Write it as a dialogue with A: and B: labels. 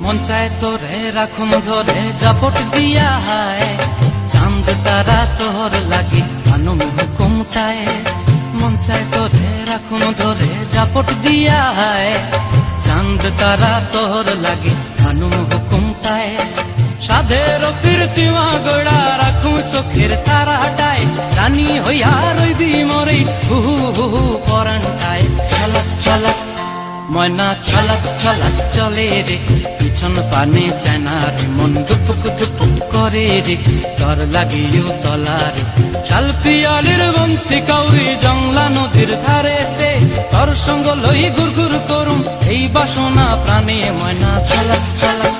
A: মন চায় তোরে রাখুন ধরে জাপট দিয়া হায়, চাঁদ তারা তোর লাগি আনুম হুকুমটায়। মন চায় তোরে রাখুন ধরে জাপট দিয়া হায়, চাঁদ তারা তোর লাগি আনুম হুকুমটায়। সাধের কীর্তিমা গোড়া রাখুন চোখের তারাটায়, রানী হইয়া রইবি মরে হুহু হুহু পরানটায়। ছলক ছলক ময়না ছলক ছলক চলে রে, পিছন পানে চায়না রে, মন দুপুক দুপুক করে রে, তর লাগিও তলারে। শালপিয়ালির বন্তি কাউরি জংলা নদীর ধারেতে, তর সঙ্গ লই গুর গুর করুম এই বাসনা প্রাণে। ময়না ছলক ছলক